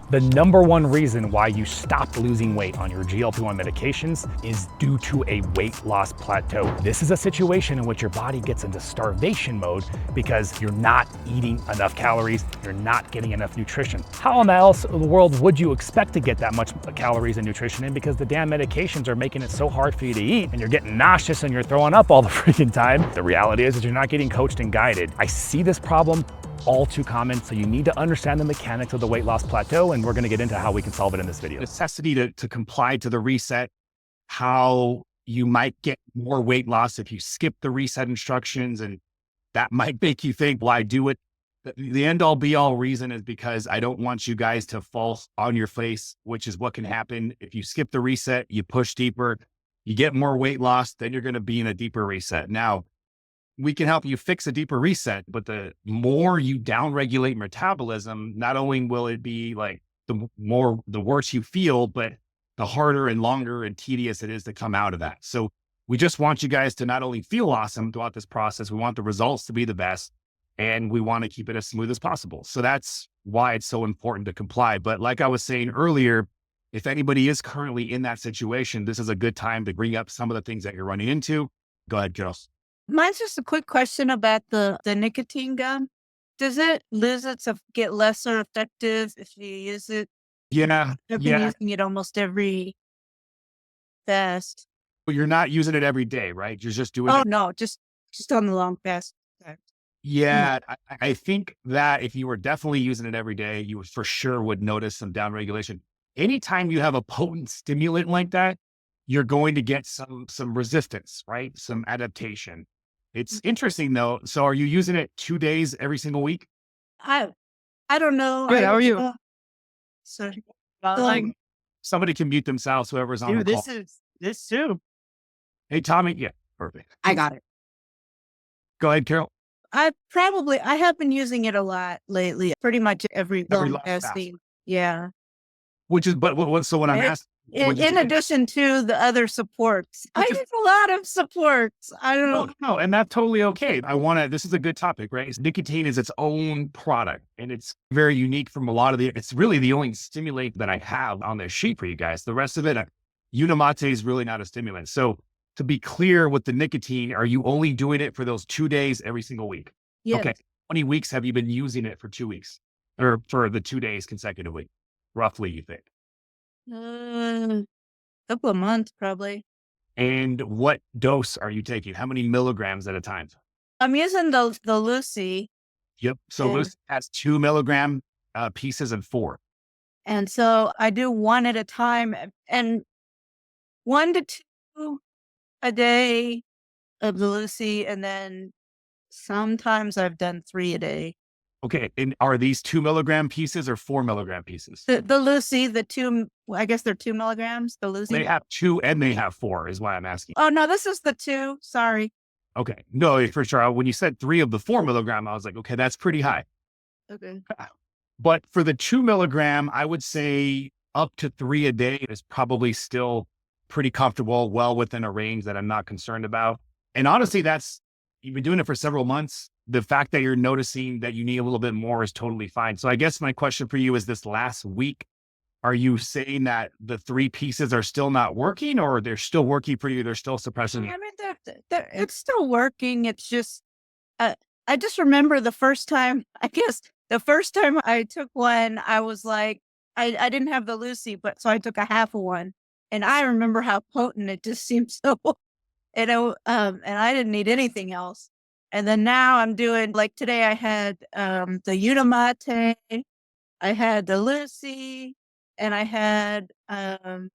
The number one reason why you stopped losing weight on your GLP-1 medications is due to a weight loss plateau. This is a situation in which your body gets into starvation mode because you're not eating enough calories, you're not getting enough nutrition. How else in the world would you expect to get that much calories and nutrition in, because the damn medications are making it so hard for you to eat and you're getting nauseous and you're throwing up all the freaking time. The reality is that you're not getting coached and guided. I see this problem all too common, so you need to understand the mechanics of the weight loss plateau, and we're going to get into how we can solve it in this video. Necessity to comply to the reset, how you might get more weight loss if you skip the reset instructions, and that might make you think, why do it? The end all be all reason is because I don't want you guys to fall on your face, which is what can happen. If you skip the reset, you push deeper, you get more weight loss, then you're going to be in a deeper reset. Now, we can help you fix a deeper reset, but the more you downregulate metabolism, not only will it be like the worse you feel, but the harder and longer and tedious it is to come out of that. So we just want you guys to not only feel awesome throughout this process, we want the results to be the best, and we want to keep it as smooth as possible. So that's why it's so important to comply. But like I was saying earlier, if anybody is currently in that situation, this is a good time to bring up some of the things that you're running into. Go ahead, Joe. Mine's just a quick question about the nicotine gum. Does it get lesser effective if you use it? Yeah. I've been using it almost every fast. Well, you're not using it every day, right? You're just doing Oh, it. no, just on the long fast. Yeah. I think that if you were definitely using it every day, you for sure would notice some downregulation. Anytime you have a potent stimulant like that, you're going to get some resistance, right? Some adaptation. It's interesting though. So are you using it 2 days every single week? I don't know. Good, how are you? Sorry. Somebody can mute themselves, whoever's on Dude, the call. this too. Hey, Tommy. Yeah, perfect. I got it. Go ahead, Carol. I have been using it a lot lately. Pretty much every long long fast. fasting. Yeah. Which is, so when I'm asking, In addition to the other supports, I use a lot of supports. I don't know. No, and that's totally okay. This is a good topic, right? Nicotine is its own product, and it's very unique from a lot of it's really the only stimulant that I have on this sheet for you guys. The rest of it, Unimate is really not a stimulant. So to be clear with the nicotine, are you only doing it for those 2 days every single week? Yes. Okay. How many weeks have you been using it for 2 weeks or for the 2 days consecutively? Roughly, you think? Couple of months, probably. And what dose are you taking? How many milligrams at a time? I'm using the Lucy. Yep. So Lucy has 2 milligram pieces and 4. And so I do one at a time, and 1 to 2 a day of the Lucy. And then sometimes I've done 3 a day. Okay. And are these 2 milligram pieces or 4 milligram pieces? The Lucy, I guess they're 2 milligrams, the Lucy. They have 2 and they have 4 is why I'm asking. Oh, no, this is the 2. Sorry. Okay. No, for sure. When you said 3 of the 4 milligram, I was like, okay, that's pretty high. Okay. But for the 2 milligram, I would say up to 3 a day is probably still pretty comfortable, well within a range that I'm not concerned about. And honestly, you've been doing it for several months. The fact that you're noticing that you need a little bit more is totally fine. So I guess my question for you is, this last week, are you saying that the 3 pieces are still not working, or they're still working for you? They're still suppressing? I mean, it's still working. It's just, I just remember the first time I took one, I was like, I didn't have the Lucy, so I took a half of one. And I remember how potent it just seemed so, and I didn't need anything else. And then now I'm doing, like today I had the Unimate, I had the Lucy, and I had the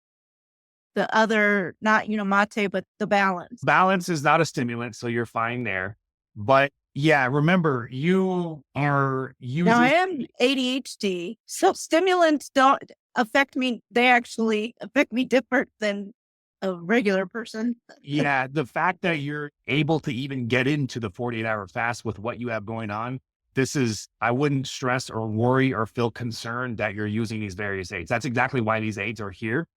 other, not Unimate, but the Balance. Balance is not a stimulant, so you're fine there. But yeah, remember, you are using... Now I am ADHD, so stimulants don't affect me. They actually affect me different than a regular person. Yeah, the fact that you're able to even get into the 48-hour fast with what you have going on, I wouldn't stress or worry or feel concerned that you're using these various aids. That's exactly why these aids are here,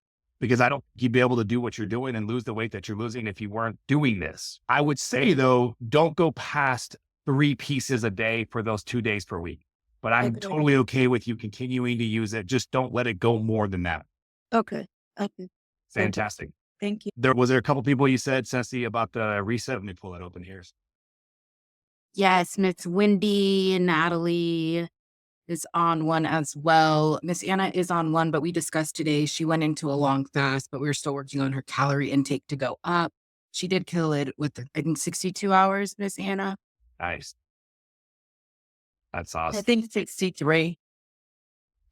because I don't think you'd be able to do what you're doing and lose the weight that you're losing if you weren't doing this. I would say though, don't go past 3 pieces a day for those 2 days per week. but I'm Okay. totally okay with you continuing to use it. Just don't let it go more than that. Okay. Okay. Fantastic. Thank you. Was there a couple people you said, Ceci, about the reset? Let me pull that open here. Yes, Miss Wendy and Natalie is on one as well. Miss Anna is on one, but we discussed today she went into a long fast, but we were still working on her calorie intake to go up. She did kill it with, I think, 62 hours, Miss Anna. Nice. That's I awesome. think 63.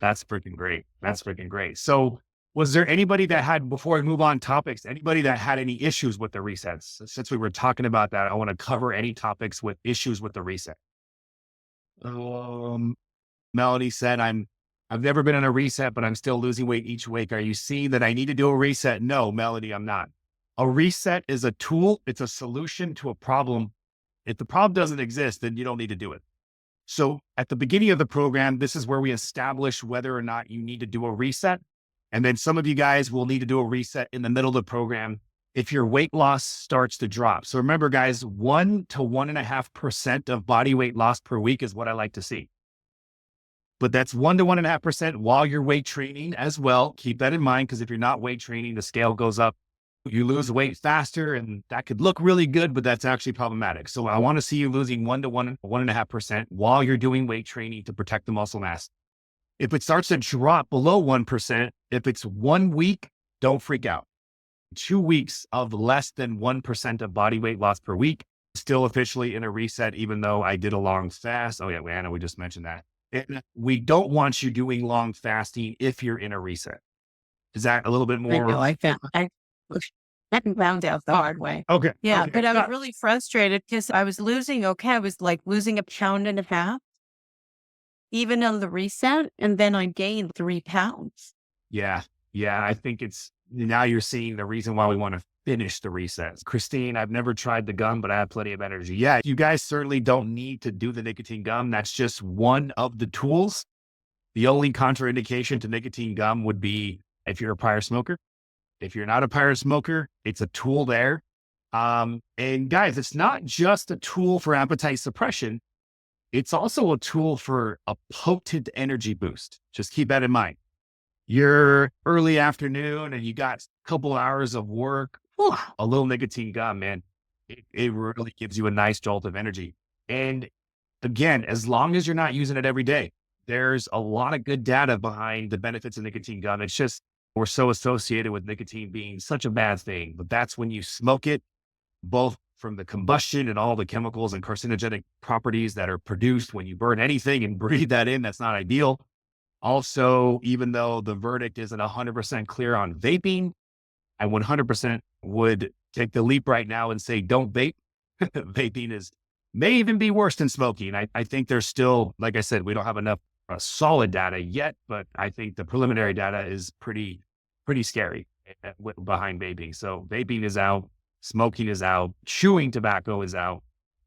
That's freaking great. That's freaking great. So was there anybody that had, before I move on topics, anybody that had any issues with the resets? Since we were talking about that, I want to cover any topics with issues with the reset. Melody said, I've never been on a reset, but I'm still losing weight each week. Are you seeing that I need to do a reset? No, Melody, I'm not. A reset is a tool. It's a solution to a problem. If the problem doesn't exist, then you don't need to do it. So at the beginning of the program, this is where we establish whether or not you need to do a reset. And then some of you guys will need to do a reset in the middle of the program if your weight loss starts to drop. So remember, guys, 1 to 1.5% of body weight loss per week is what I like to see. But that's 1 to 1.5% while you're weight training as well. Keep that in mind, because if you're not weight training, the scale goes up. You lose weight faster, and that could look really good, but that's actually problematic. So I want to see you losing 1 to 1.5% while you're doing weight training to protect the muscle mass. If it starts to drop below 1%, if it's 1 week, don't freak out. 2 weeks of less than 1% of body weight loss per week, still officially in a reset, even though I did a long fast. Oh yeah, Anna, we just mentioned that. And we don't want you doing long fasting if you're in a reset. Is that a little bit more? I know. I found out the hard way. Okay. Yeah, okay. but I was really frustrated because I was losing, I was like losing 1.5 pounds, even on the reset, and then I gained 3 pounds. Yeah. I think now you're seeing the reason why we want to finish the resets. Christine, I've never tried the gum, but I have plenty of energy. Yeah, you guys certainly don't need to do the nicotine gum. That's just one of the tools. The only contraindication to nicotine gum would be if you're a prior smoker. If you're not a prior smoker, it's a tool there. And guys, it's not just a tool for appetite suppression. It's also a tool for a potent energy boost. Just keep that in mind. You're early afternoon and you got a couple hours of work, a little nicotine gum, man, it really gives you a nice jolt of energy. And again, as long as you're not using it every day, there's a lot of good data behind the benefits of nicotine gum. It's just, we're so associated with nicotine being such a bad thing, but that's when you smoke it, both from the combustion and all the chemicals and carcinogenic properties that are produced when you burn anything and breathe that in, that's not ideal. Also, even though the verdict isn't 100% clear on vaping, I 100% would take the leap right now and say, don't vape. Vaping may even be worse than smoking. I think there's still, like I said, we don't have enough solid data yet, but I think the preliminary data is pretty scary behind vaping. So vaping is out, smoking is out, chewing tobacco is out,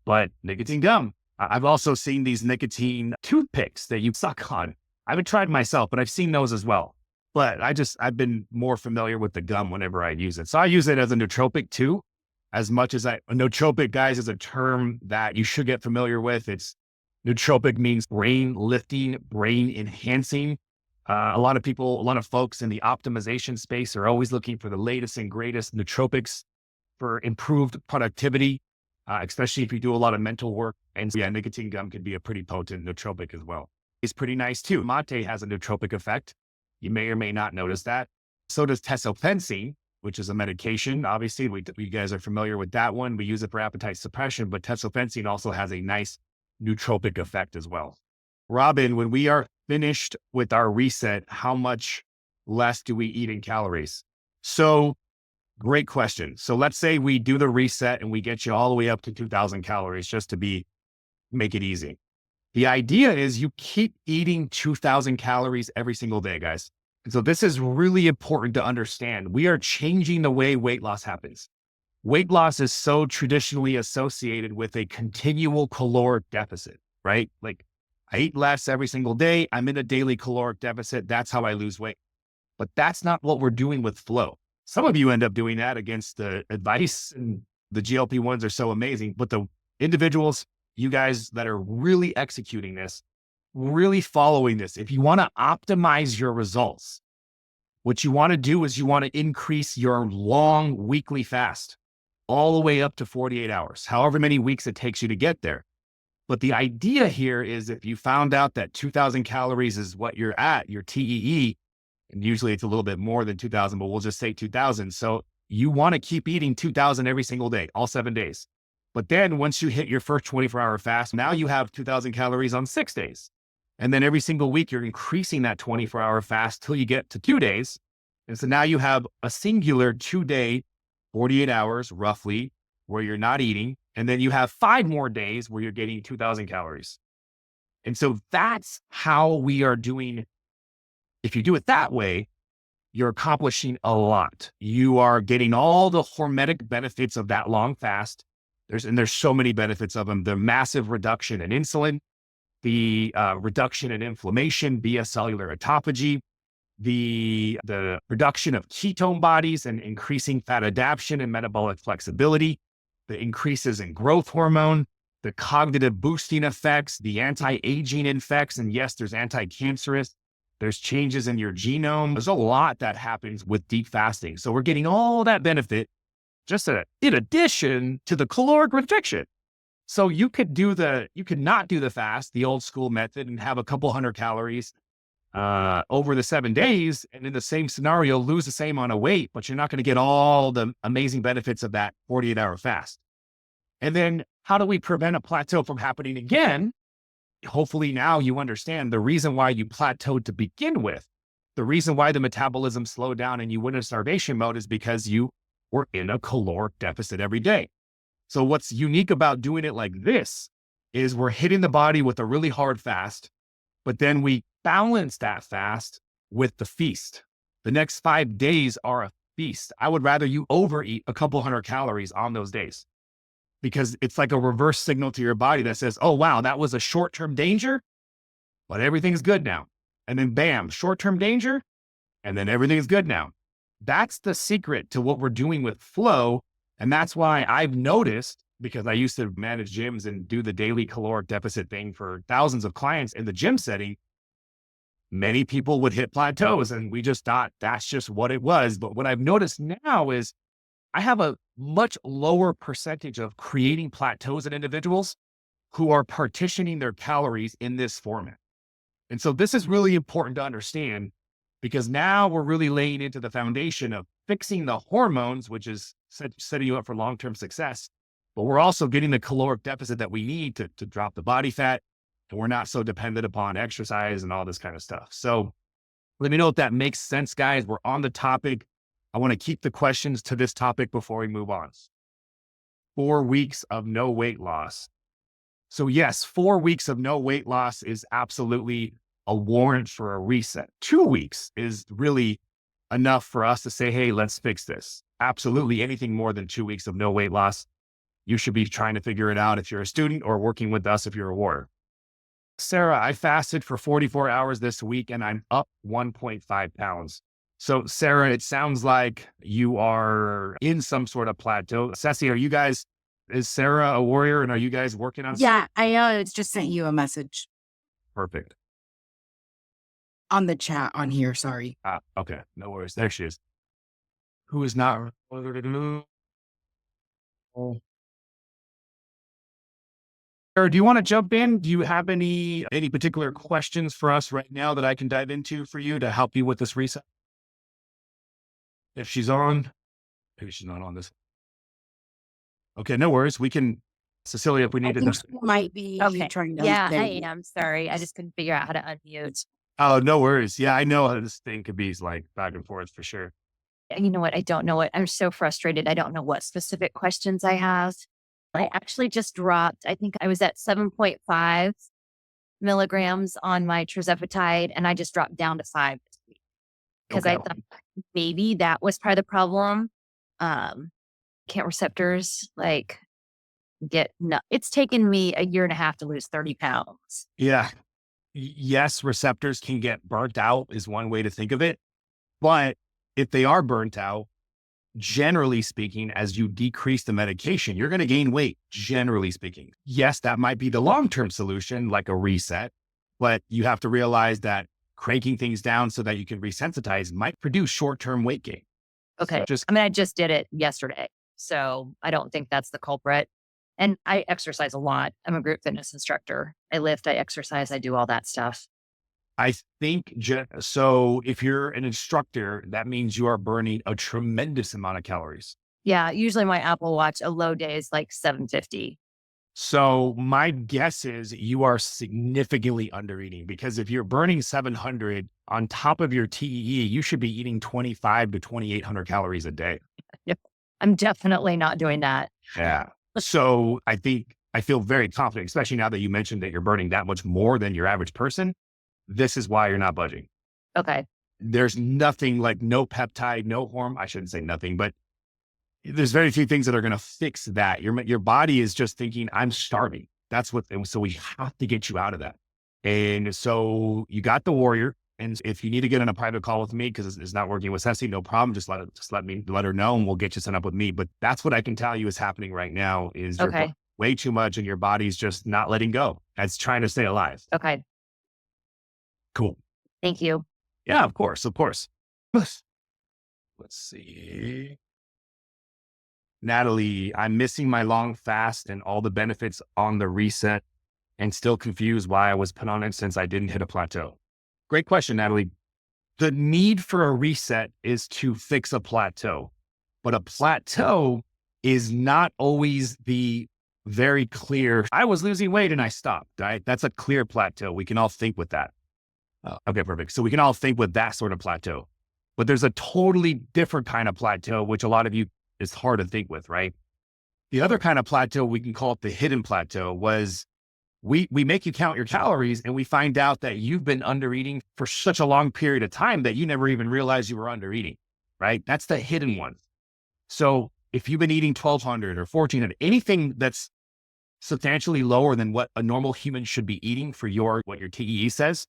but nicotine gum. I've also seen these nicotine toothpicks that you suck on. I haven't tried myself, but I've seen those as well. But I've been more familiar with the gum whenever I use it. So I use it as a nootropic too, as much as a nootropic, guys, is a term that you should get familiar with. Nootropic means brain lifting, brain enhancing. A lot of folks in the optimization space are always looking for the latest and greatest nootropics for improved productivity, especially if you do a lot of mental work. And yeah, nicotine gum can be a pretty potent nootropic as well. It's pretty nice too. Mate has a nootropic effect. You may or may not notice that. So does tesofensine, which is a medication. Obviously, you guys are familiar with that one. We use it for appetite suppression, but tesofensine also has a nice nootropic effect as well. Robin, when we are finished with our reset, how much less do we eat in calories? So great question. So let's say we do the reset and we get you all the way up to 2,000 calories just to make it easy. The idea is you keep eating 2,000 calories every single day, guys. And so this is really important to understand. We are changing the way weight loss happens. Weight loss is so traditionally associated with a continual caloric deficit, right? Like I eat less every single day. I'm in a daily caloric deficit. That's how I lose weight. But that's not what we're doing with FLOA. Some of you end up doing that against the advice, and the GLP-1s are so amazing. But the individuals, you guys that are really executing this, really following this, if you want to optimize your results, what you want to do is you want to increase your long weekly fast all the way up to 48 hours, however many weeks it takes you to get there. But the idea here is if you found out that 2,000 calories is what you're at, your TEE, and usually it's a little bit more than 2,000, but we'll just say 2,000. So you want to keep eating 2,000 every single day, all 7 days. But then once you hit your first 24-hour fast, now you have 2,000 calories on 6 days. And then every single week, you're increasing that 24-hour fast till you get to 2 days. And so now you have a singular 2-day, 48 hours roughly, where you're not eating. And then you have 5 more days where you're getting 2,000 calories. And so that's how we are doing. If you do it that way, you're accomplishing a lot. You are getting all the hormetic benefits of that long fast. There's so many benefits of them. The massive reduction in insulin, the reduction in inflammation via cellular autophagy, the reduction of ketone bodies and increasing fat adaptation and metabolic flexibility, the increases in growth hormone, the cognitive boosting effects, the anti-aging effects, and yes, there's anti-cancerous. There's changes in your genome. There's a lot that happens with deep fasting. So we're getting all that benefit just in addition to the caloric restriction. So you could not do the fast, the old school method, and have a couple hundred calories over the 7 days. And in the same scenario, lose the same amount of weight, but you're not going to get all the amazing benefits of that 48-hour fast. And then how do we prevent a plateau from happening again? Hopefully now you understand the reason why you plateaued to begin with. The reason why the metabolism slowed down and you went into starvation mode is because you were in a caloric deficit every day. So what's unique about doing it like this is we're hitting the body with a really hard fast, but then we balance that fast with the feast. The next 5 days are a feast. I would rather you overeat a couple hundred calories on those days, because it's like a reverse signal to your body that says, oh, wow, that was a short-term danger, but everything's good now. And then bam, short-term danger, and then everything's good now. That's the secret to what we're doing with FLOA. And that's why I've noticed, because I used to manage gyms and do the daily caloric deficit thing for thousands of clients in the gym setting, many people would hit plateaus and we just thought that's just what it was. But what I've noticed now is I have a much lower percentage of creating plateaus in individuals who are partitioning their calories in this format. And so this is really important to understand, because now we're really laying into the foundation of fixing the hormones, which is setting you up for long-term success. But we're also getting the caloric deficit that we need to drop the body fat. And we're not so dependent upon exercise and all this kind of stuff. So let me know if that makes sense, guys. We're on the topic. I want to keep the questions to this topic before we move on. 4 weeks of no weight loss. So yes, 4 weeks of no weight loss is absolutely a warrant for a reset. 2 weeks is really enough for us to say, hey, let's fix this. Absolutely anything more than 2 weeks of no weight loss, you should be trying to figure it out if you're a student or working with us if you're a warrior. Sarah, I fasted for 44 hours this week and I'm up 1.5 pounds. So Sarah, it sounds like you are in some sort of plateau. Ceci, is Sarah a warrior and are you guys working on? Yeah, I just sent you a message. Perfect. On the chat on here, sorry. Okay, no worries. There she is. Who is not? Sarah, do you want to jump in? Do you have any particular questions for us right now that I can dive into for you to help you with this reset? If she's on, maybe she's not on this. Okay, no worries. We can, Cecilia, if we need to. Might be trying to. Yeah, I am. Sorry. I just couldn't figure out how to unmute. Oh, no worries. Yeah, I know how this thing could be like back and forth for sure. You know what? I don't know what. I'm so frustrated. I don't know what specific questions I have. I actually just dropped, I think I was at 7.5 milligrams on my tirzepatide, and I just dropped down to 5 this week because I thought maybe that was part of the problem. Can't receptors it's taken me a year and a half to lose 30 pounds. Yeah. Yes, receptors can get burnt out is one way to think of it. But if they are burnt out, generally speaking, as you decrease the medication, you're going to gain weight, generally speaking. Yes, that might be the long-term solution, like a reset. but you have to realize that cranking things down so that you can resensitize might produce short-term weight gain. Okay. Just, I mean, I just did it yesterday, so I don't think that's the culprit. And I exercise a lot. I'm a group fitness instructor. I lift, I exercise, I do all that stuff. I think, so if you're an instructor, that means you are burning a tremendous amount of calories. Yeah, usually my Apple Watch, a low day is like 750. So my guess is you are significantly under eating, because if you're burning 700 on top of your TEE, you should be eating 25 to 2,800 calories a day. Yep. I'm definitely not doing that. Yeah. So I feel very confident, especially now that you mentioned that you're burning that much more than your average person. This is why you're not budging. Okay. There's nothing like no peptide, no hormone. I shouldn't say nothing, but there's very few things that are going to fix that. Your body is just thinking, I'm starving. So we have to get you out of that. And so you got the warrior. And if you need to get on a private call with me because it's not working with Ceci, no problem. Just let her know and we'll get you set up with me. But that's what I can tell you is happening right now is you're Okay. way too much and your body's just not letting go. It's trying to stay alive. Okay. Cool. Thank you. Yeah, of course. Let's see. Natalie, I'm missing my long fast and all the benefits on the reset and still confused why I was put on it since I didn't hit a plateau. Great question, Natalie. The need for a reset is to fix a plateau, but a plateau is not always the very clear, I was losing weight and I stopped, right? That's a clear plateau. We can all think with that. Okay, perfect. So we can all think with that sort of plateau, but there's a totally different kind of plateau, which a lot of you is hard to think with, right? The other kind of plateau, we can call it the hidden plateau, was we make you count your calories and we find out that you've been under eating for such a long period of time that you never even realized you were under eating, right? That's the hidden one. So if you've been eating 1,200 or 1,400, anything that's substantially lower than what a normal human should be eating for what your TEE says,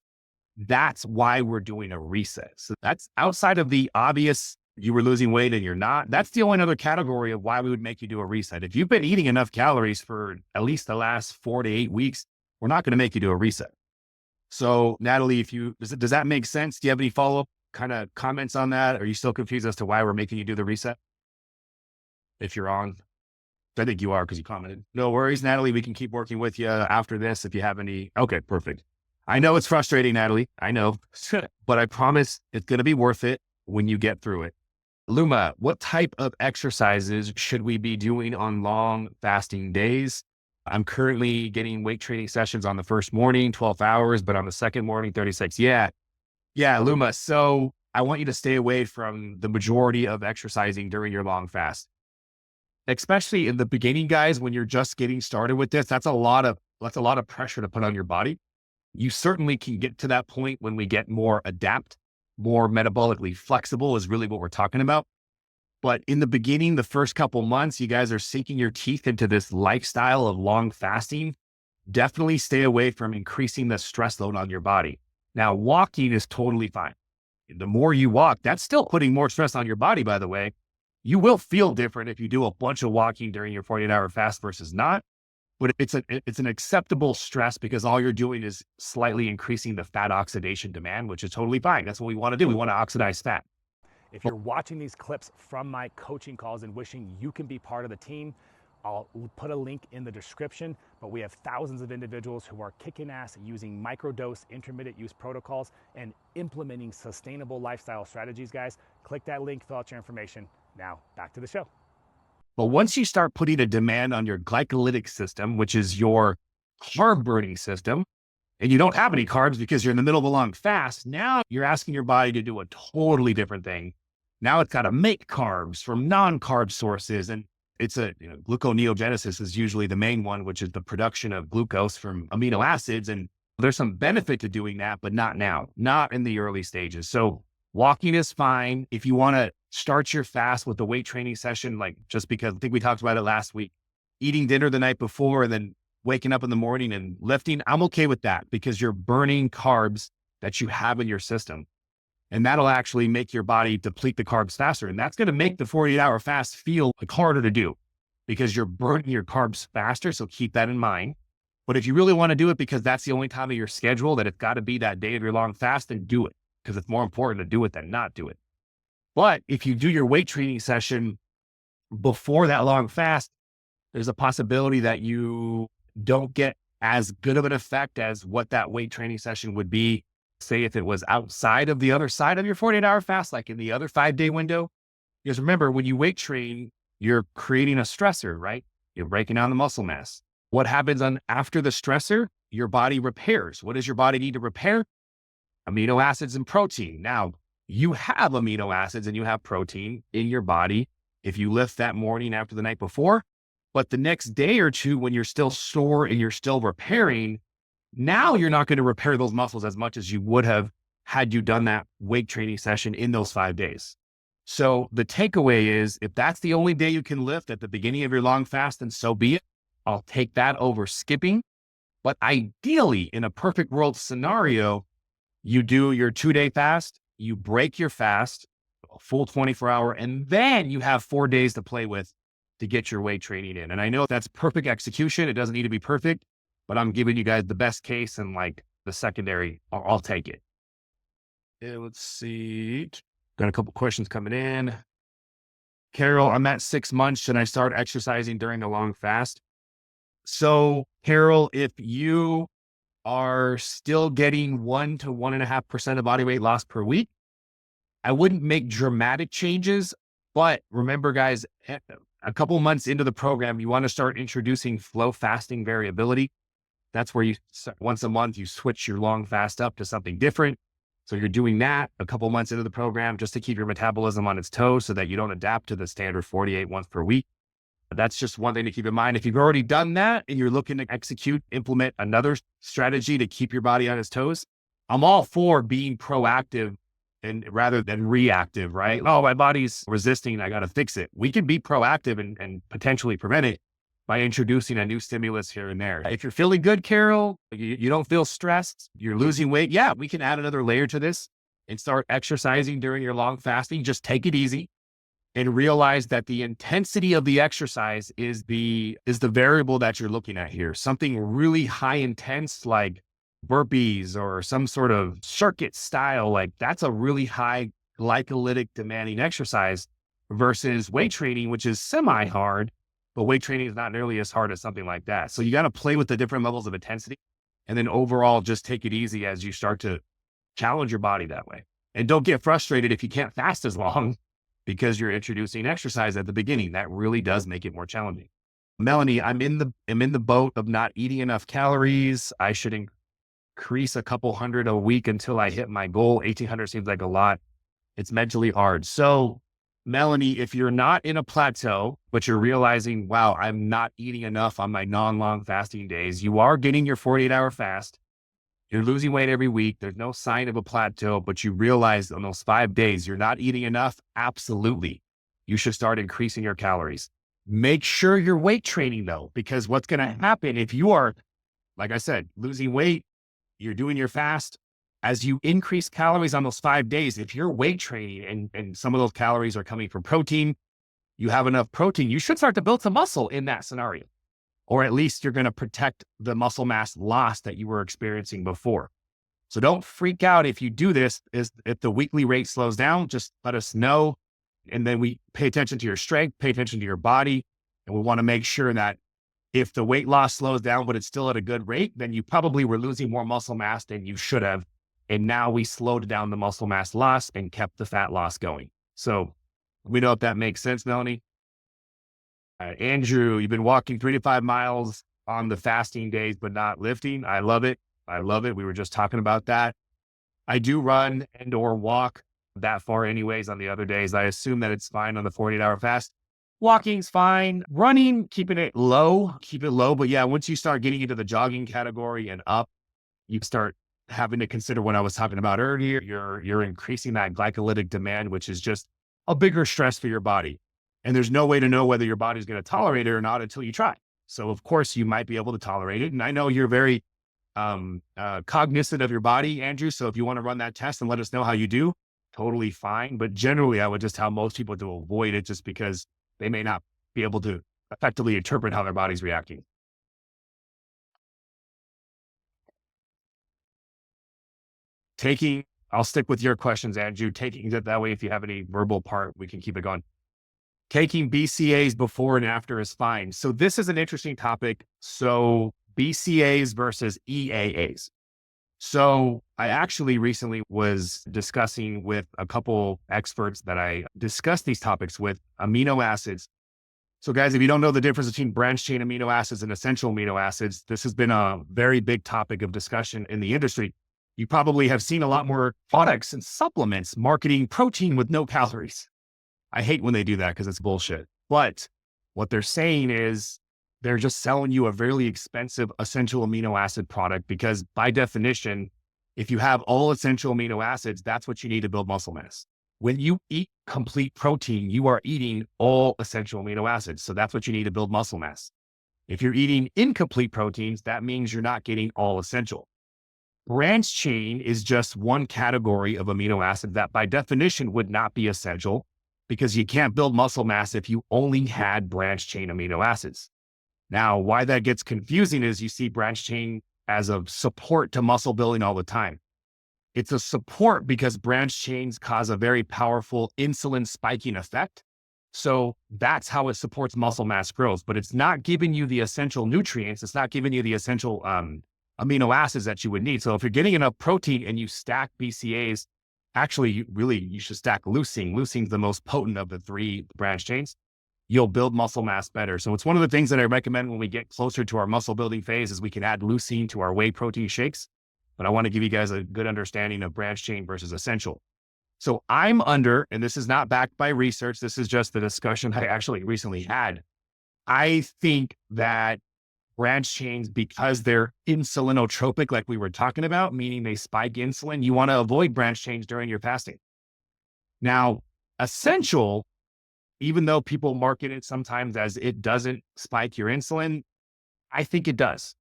that's why we're doing a reset. So that's outside of the obvious, you were losing weight and you're not. That's the only other category of why we would make you do a reset. If you've been eating enough calories for at least the last 4 to 8 weeks, we're not going to make you do a reset. So Natalie, does that make sense? Do you have any follow-up kind of comments on that? Are you still confused as to why we're making you do the reset? If you're on, I think you are because you commented. No worries, Natalie. We can keep working with you after this if you have any. Okay, perfect. I know it's frustrating, Natalie. I know, but I promise it's going to be worth it when you get through it. Luma, what type of exercises should we be doing on long fasting days? I'm currently getting weight training sessions on the first morning, 12 hours, but on the second morning, 36. Yeah, Luma. So I want you to stay away from the majority of exercising during your long fast, especially in the beginning, guys. When you're just getting started with this, that's a lot of pressure to put on your body. You certainly can get to that point when we get more more metabolically flexible is really what we're talking about. But in the beginning, the first couple months, you guys are sinking your teeth into this lifestyle of long fasting. Definitely stay away from increasing the stress load on your body. Now, walking is totally fine. The more you walk, that's still putting more stress on your body, by the way. You will feel different if you do a bunch of walking during your 48-hour fast versus not. But it's an acceptable stress because all you're doing is slightly increasing the fat oxidation demand, which is totally fine. That's what we want to do. We want to oxidize fat. If you're watching these clips from my coaching calls and wishing you can be part of the team, I'll put a link in the description, but we have thousands of individuals who are kicking ass using microdose intermittent use protocols and implementing sustainable lifestyle strategies, guys. Click that link, fill out your information. Now back to the show. But once you start putting a demand on your glycolytic system, which is your carb burning system, and you don't have any carbs because you're in the middle of a long fast, now you're asking your body to do a totally different thing. Now it's got to make carbs from non-carb sources. And it's gluconeogenesis is usually the main one, which is the production of glucose from amino acids. And there's some benefit to doing that, but not now, not in the early stages. So walking is fine. If you want to start your fast with the weight training session, like just because I think we talked about it last week, eating dinner the night before and then waking up in the morning and lifting, I'm okay with that because you're burning carbs that you have in your system. And that'll actually make your body deplete the carbs faster. And that's going to make the 48-hour fast feel like harder to do because you're burning your carbs faster. So keep that in mind. But if you really want to do it because that's the only time of your schedule that it's got to be that day of your long fast, then do it, because it's more important to do it than not do it. But if you do your weight training session before that long fast, there's a possibility that you don't get as good of an effect as what that weight training session would be, say, if it was outside of the other side of your 48-hour fast, like in the other 5-day window. Because remember, when you weight train, you're creating a stressor, right? You're breaking down the muscle mass. What happens after the stressor? Your body repairs. What does your body need to repair? Amino acids and protein. Now, you have amino acids and you have protein in your body if you lift that morning after the night before. But the next day or two, when you're still sore and you're still repairing, now you're not going to repair those muscles as much as you would have had you done that weight training session in those 5 days. So the takeaway is, if that's the only day you can lift at the beginning of your long fast, then so be it. I'll take that over skipping. But ideally, in a perfect world scenario, you do your 2-day fast, you break your fast, a full 24-hour, and then you have 4 days to play with to get your weight training in. And I know that's perfect execution. It doesn't need to be perfect, but I'm giving you guys the best case, and like the secondary, I'll take it. Yeah, let's see. Got a couple questions coming in. Carol, I'm at 6 months. Should I start exercising during the long fast? So Carol, if you are still getting 1 to 1.5% of body weight loss per week, I wouldn't make dramatic changes. But remember, guys, a couple months into the program, you want to start introducing flow fasting variability. That's where you, once a month, you switch your long fast up to something different. So you're doing that a couple months into the program just to keep your metabolism on its toes so that you don't adapt to the standard 48 once per week. That's just one thing to keep in mind. If you've already done that and you're looking to implement another strategy to keep your body on its toes, I'm all for being proactive and rather than reactive, right? Oh, my body's resisting, I got to fix it. We can be proactive and potentially prevent it by introducing a new stimulus here and there. If you're feeling good, Carol, you don't feel stressed, you're losing weight, yeah, we can add another layer to this and start exercising during your long fasting. Just take it easy and realize that the intensity of the exercise is the variable that you're looking at here. Something really high intense like burpees or some sort of circuit style, like that's a really high glycolytic demanding exercise versus weight training, which is semi-hard, but weight training is not nearly as hard as something like that. So you got to play with the different levels of intensity, and then overall just take it easy as you start to challenge your body that way. And don't get frustrated if you can't fast as long because you're introducing exercise at the beginning. That really does make it more challenging. Melanie, I'm in the boat of not eating enough calories. I should increase a couple hundred a week until I hit my goal. 1,800 seems like a lot. It's mentally hard. So Melanie, if you're not in a plateau, but you're realizing, wow, I'm not eating enough on my non-long fasting days, you are getting your 48-hour fast. You're losing weight every week. There's no sign of a plateau, but you realize on those 5 days, you're not eating enough. Absolutely. You should start increasing your calories. Make sure you're weight training though, because what's going to happen if you are, like I said, losing weight, you're doing your fast, as you increase calories on those 5 days, if you're weight training and some of those calories are coming from protein, you have enough protein, you should start to build some muscle in that scenario. Or at least you're going to protect the muscle mass loss that you were experiencing before. So don't freak out if you do this. If the weekly rate slows down, just let us know. And then we pay attention to your strength, pay attention to your body. And we want to make sure that if the weight loss slows down, but it's still at a good rate, then you probably were losing more muscle mass than you should have. And now we slowed down the muscle mass loss and kept the fat loss going. So we know if that makes sense, Melanie. Andrew, you've been walking 3 to 5 miles on the fasting days, but not lifting. I love it. I love it. We were just talking about that. I do run and or walk that far anyways on the other days. I assume that it's fine on the 48-hour fast. Walking's fine. Running, keep it low. But yeah, once you start getting into the jogging category and up, you start having to consider what I was talking about earlier. You're increasing that glycolytic demand, which is just a bigger stress for your body. And there's no way to know whether your body's going to tolerate it or not until you try. So of course you might be able to tolerate it. And I know you're very cognizant of your body, Andrew. So if you want to run that test and let us know how you do, totally fine. But generally I would just tell most people to avoid it just because they may not be able to effectively interpret how their body's reacting. I'll stick with your questions, Andrew. Taking that way, if you have any verbal part, we can keep it going. Taking BCAAs before and after is fine. So this is an interesting topic. So BCAAs versus EAAs. So I actually recently was discussing with a couple experts that I discussed these topics with, amino acids. So guys, if you don't know the difference between branched chain amino acids and essential amino acids, this has been a very big topic of discussion in the industry. You probably have seen a lot more products and supplements marketing protein with no calories. I hate when they do that because it's bullshit. But what they're saying is they're just selling you a very expensive essential amino acid product because by definition, if you have all essential amino acids, that's what you need to build muscle mass. When you eat complete protein, you are eating all essential amino acids. So that's what you need to build muscle mass. If you're eating incomplete proteins, that means you're not getting all essential. Branched chain is just one category of amino acid that by definition would not be essential because you can't build muscle mass if you only had branched chain amino acids. Now, why that gets confusing is you see branched chain as a support to muscle building all the time. It's a support because branched chains cause a very powerful insulin spiking effect. So that's how it supports muscle mass growth, but it's not giving you the essential nutrients. It's not giving you the essential amino acids that you would need. So if you're getting enough protein and you stack BCAAs, actually, you should stack leucine. Leucine's the most potent of the three branched chains. You'll build muscle mass better. So it's one of the things that I recommend when we get closer to our muscle building phase is we can add leucine to our whey protein shakes. But I want to give you guys a good understanding of branched chain versus essential. So I'm under, and this is not backed by research. This is just the discussion I actually recently had. I think that branched chains, because they're insulinotropic, like we were talking about, meaning they spike insulin, you want to avoid branched chains during your fasting. Now, essential, even though people market it sometimes as it doesn't spike your insulin, I think it does,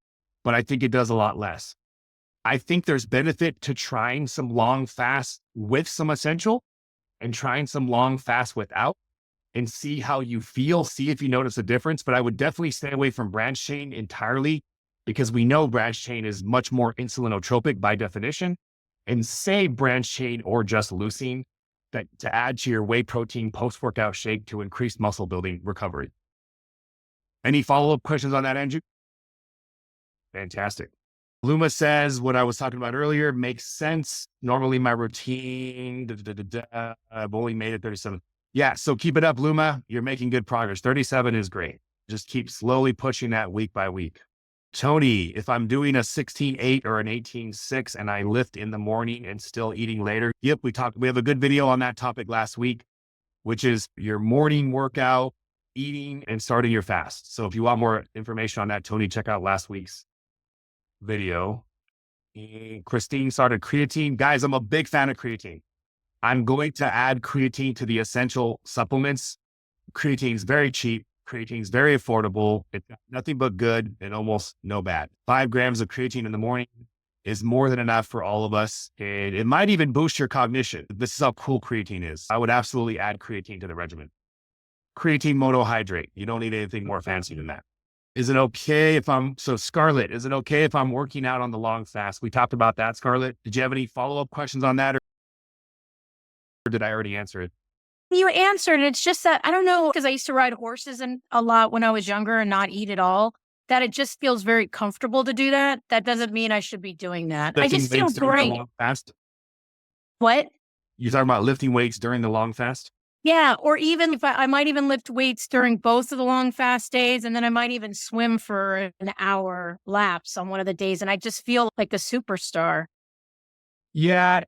but I think it does a lot less. I think there's benefit to trying some long fast with some essential and trying some long fast without and see how you feel, see if you notice a difference. But I would definitely stay away from branched chain entirely because we know branched chain is much more insulinotropic by definition, and say branched chain or just leucine that to add to your whey protein post-workout shake to increase muscle building recovery. Any follow-up questions on that, Andrew? Fantastic. Luma says what I was talking about earlier makes sense. Normally my routine, I've only made it 37. Yeah, so keep it up, Luma. You're making good progress. 37 is great. Just keep slowly pushing that week by week. Tony, if I'm doing a 16-8 or an 18-6 and I lift in the morning and still eating later. Yep, we have a good video on that topic last week, which is your morning workout, eating, and starting your fast. So if you want more information on that, Tony, check out last week's video. And Christine started creatine. Guys, I'm a big fan of creatine. I'm going to add creatine to the essential supplements. Creatine is very cheap. Creatine is very affordable. It's nothing but good and almost no bad. 5 grams of creatine in the morning is more than enough for all of us. And it might even boost your cognition. This is how cool creatine is. I would absolutely add creatine to the regimen. Creatine monohydrate. You don't need anything more fancy than that. Is it okay if Scarlett, is it okay if I'm working out on the long fast? We talked about that, Scarlett. Did you have any follow-up questions on that? Or did I already answer it? You answered. It's just that I don't know, because I used to ride horses a lot when I was younger and not eat at all, that it just feels very comfortable to do that. That doesn't mean I should be doing that. I just feel great. Fast? What? You're talking about lifting weights during the long fast? Yeah. Or even if I might even lift weights during both of the long fast days. And then I might even swim for an hour laps on one of the days. And I just feel like a superstar. Yeah.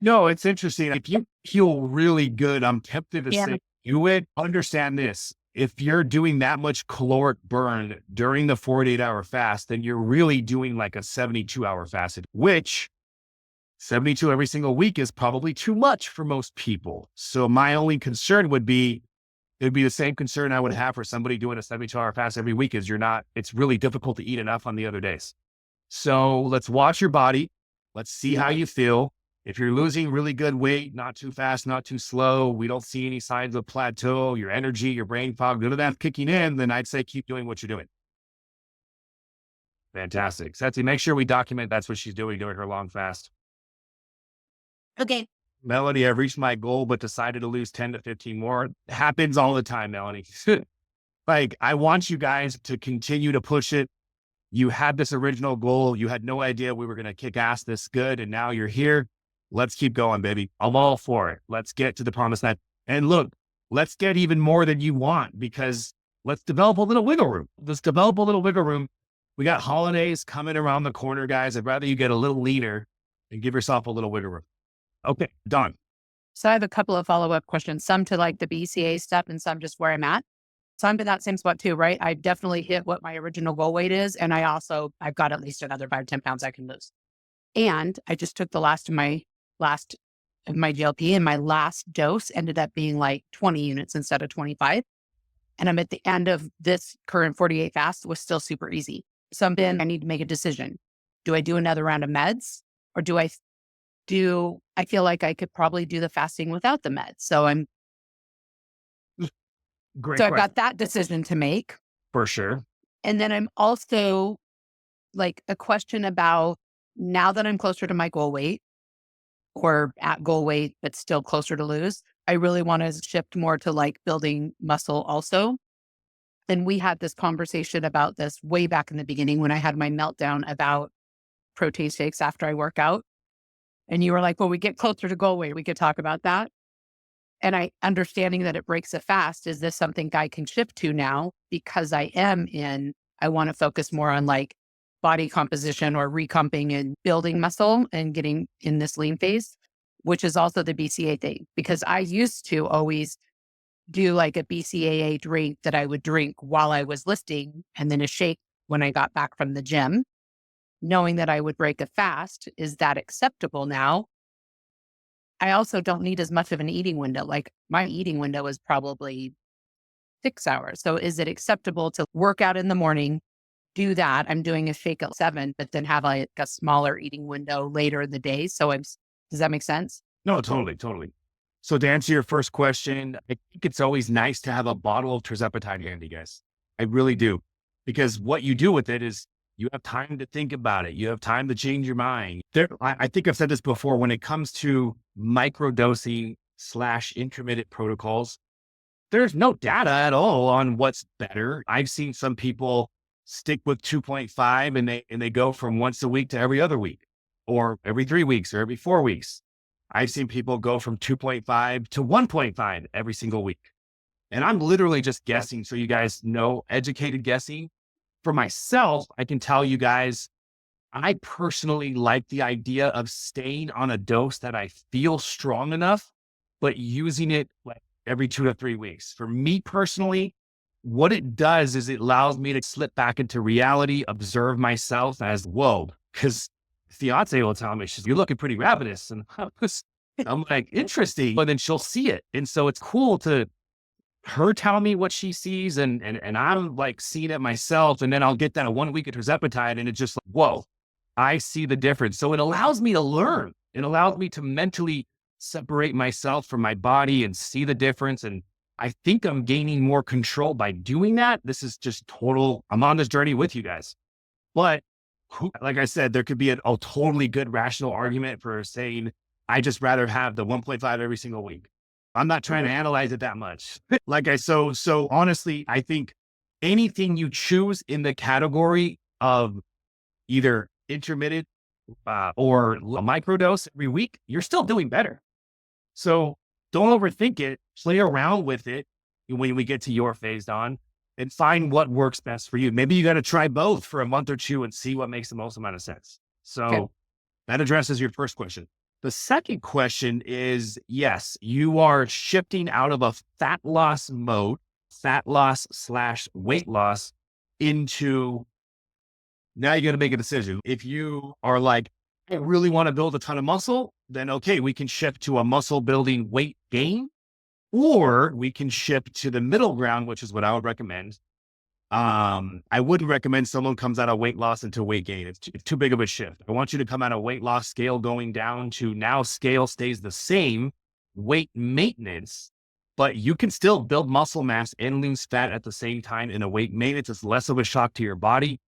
No, it's interesting. If you feel really good, I'm tempted to say do it. Understand this. If you're doing that much caloric burn during the 48-hour fast, then you're really doing like a 72-hour fast, which 72 every single week is probably too much for most people. So my only concern would be, it'd be the same concern I would have for somebody doing a 72-hour fast every week is it's really difficult to eat enough on the other days. So let's watch your body. Let's see how you feel. If you're losing really good weight, not too fast, not too slow, we don't see any signs of plateau, your energy, your brain fog, none of that's kicking in, then I'd say keep doing what you're doing. Fantastic. Setsi, make sure we document that's what she's doing during her long fast. Okay. Melanie, I've reached my goal, but decided to lose 10 to 15 more. It happens all the time, Melanie. Like, I want you guys to continue to push it. You had this original goal. You had no idea we were going to kick ass this good. And now you're here. Let's keep going, baby. I'm all for it. Let's get to the promised land. And look, let's get even more than you want, because let's develop a little wiggle room. Let's develop a little wiggle room. We got holidays coming around the corner, guys. I'd rather you get a little leaner and give yourself a little wiggle room. Okay, done. So I have a couple of follow-up questions, some to like the BCA stuff and some just where I'm at. So I'm in that same spot too, right? I definitely hit what my original goal weight is. And I've got at least another 5-10 pounds I can lose. And I just took the last of my GLP, and my last dose ended up being like 20 units instead of 25. And I'm at the end of this current 48 fast was still super easy. So I need to make a decision. Do I do another round of meds, or I feel like I could probably do the fasting without the meds. So Great. I've got that decision to make. For sure. And then I'm also like a question about, now that I'm closer to my goal weight, or at goal weight, but still closer to lose, I really want to shift more to like building muscle also. And we had this conversation about this way back in the beginning when I had my meltdown about protein shakes after I work out. And you were like, well, we get closer to goal weight, we could talk about that. And understanding that it breaks a fast, is this something I can shift to now? Because I want to focus more on like body composition or recomping and building muscle and getting in this lean phase, which is also the BCA thing. Because I used to always do like a BCAA drink that I would drink while I was lifting, and then a shake when I got back from the gym, knowing that I would break a fast. Is that acceptable now? I also don't need as much of an eating window. Like, my eating window is probably 6 hours. So is it acceptable to work out in the morning, do that? I'm doing a shake at 7, but then have like a smaller eating window later in the day. So does that make sense? No, totally. So to answer your first question, I think it's always nice to have a bottle of tirzepatide handy, guys. I really do. Because what you do with it is you have time to think about it. You have time to change your mind. I think I've said this before, when it comes to microdosing / intermittent protocols, there's no data at all on what's better. I've seen some people stick with 2.5 and they go from once a week to every other week, or every 3 weeks, or every 4 weeks. I've seen people go from 2.5 to 1.5 every single week. And I'm literally just guessing. So you guys know, educated guessing. For myself, I can tell you guys, I personally like the idea of staying on a dose that I feel strong enough, but using it like every 2 to 3 weeks. For me personally, what it does is it allows me to slip back into reality, observe myself as, whoa, because fiance will tell me, you're looking pretty ravenous. And I'm like, interesting. But then she'll see it. And so it's cool to her tell me what she sees, and I'm like seeing it myself. And then I'll get that 1 week of tirzepatide, and it's just like, whoa, I see the difference. So it allows me to learn. It allows me to mentally separate myself from my body and see the difference. And I think I'm gaining more control by doing that. This is just I'm on this journey with you guys. But like I said, there could be a totally good rational argument for saying, I just rather have the 1.5 every single week. I'm not trying to analyze it that much. So honestly, I think anything you choose in the category of either intermittent or a microdose every week, you're still doing better. So don't overthink it. Play around with it when we get to your phase, Don, and find what works best for you. Maybe you got to try both for a month or two and see what makes the most amount of sense. So that addresses your first question. The second question is, yes, you are shifting out of a fat loss mode, fat loss / weight loss, into, now you got to make a decision. If you are like, I really want to build a ton of muscle, then okay, we can shift to a muscle building weight gain, or we can shift to the middle ground, which is what I would recommend. I wouldn't recommend someone comes out of weight loss into weight gain. It's too big of a shift. I want you to come out of weight loss scale going down to, now scale stays the same, weight maintenance, but you can still build muscle mass and lose fat at the same time in a weight maintenance. It's less of a shock to your body.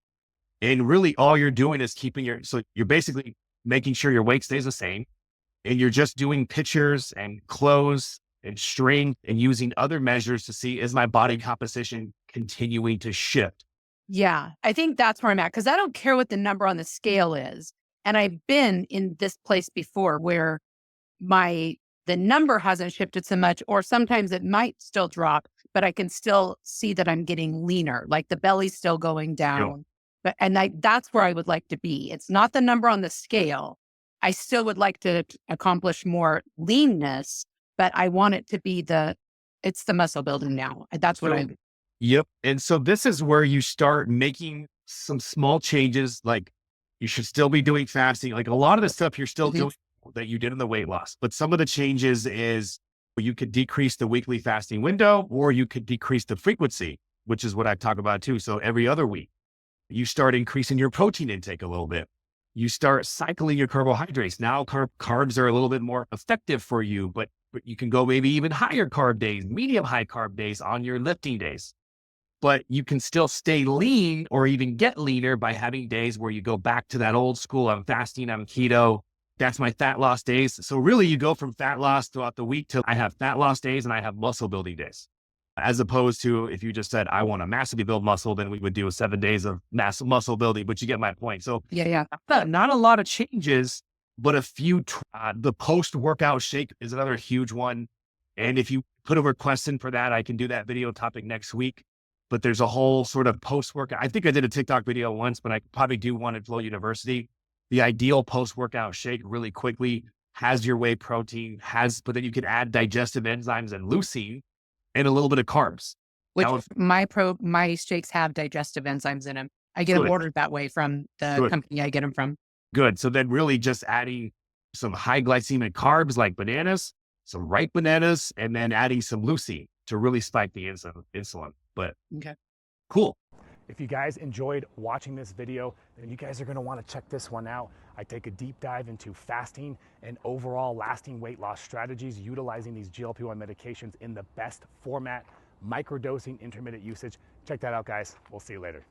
And really all you're doing is so you're basically making sure your weight stays the same. and you're just doing pictures and clothes and strength and using other measures to see, is my body composition continuing to shift? Yeah, I think that's where I'm at because I don't care what the number on the scale is. And I've been in this place before where the number hasn't shifted so much, or sometimes it might still drop, but I can still see that I'm getting leaner, like the belly's still going down. But that's where I would like to be. It's not the number on the scale. I still would like to accomplish more leanness, but I want it to be it's the muscle building now. That's what I'm. Yep. And so this is where you start making some small changes. Like, you should still be doing fasting. Like, a lot of the stuff you're still doing that you did in the weight loss, but some of the changes is you could decrease the weekly fasting window, or you could decrease the frequency, which is what I talk about too. So every other week, you start increasing your protein intake a little bit. You start cycling your carbohydrates. Now carbs are a little bit more effective for you, but you can go maybe even higher carb days, medium high carb days on your lifting days. But you can still stay lean or even get leaner by having days where you go back to that old school. I'm fasting, I'm keto. That's my fat loss days. So really, you go from fat loss throughout the week to I have fat loss days and I have muscle building days. As opposed to if you just said, I want to massively build muscle, then we would do 7 days of massive muscle building, but you get my point. So Yeah. not a lot of changes, but a few. The post-workout shake is another huge one. And if you put a request in for that, I can do that video topic next week. But there's a whole sort of post-workout. I think I did a TikTok video once, but I probably do one at FLOA University. The ideal post-workout shake really quickly has your whey protein, but then you can add digestive enzymes and leucine and a little bit of carbs. Which my shakes have digestive enzymes in them. I get them ordered that way from the company I get them from. Good. So then really just adding some high glycemic carbs like bananas, some ripe bananas, and then adding some leucine to really spike the insulin. But okay, cool. If you guys enjoyed watching this video, then you guys are going to want to check this one out. I take a deep dive into fasting and overall lasting weight loss strategies utilizing these GLP-1 medications in the best format, microdosing intermittent usage. Check that out, guys. We'll see you later.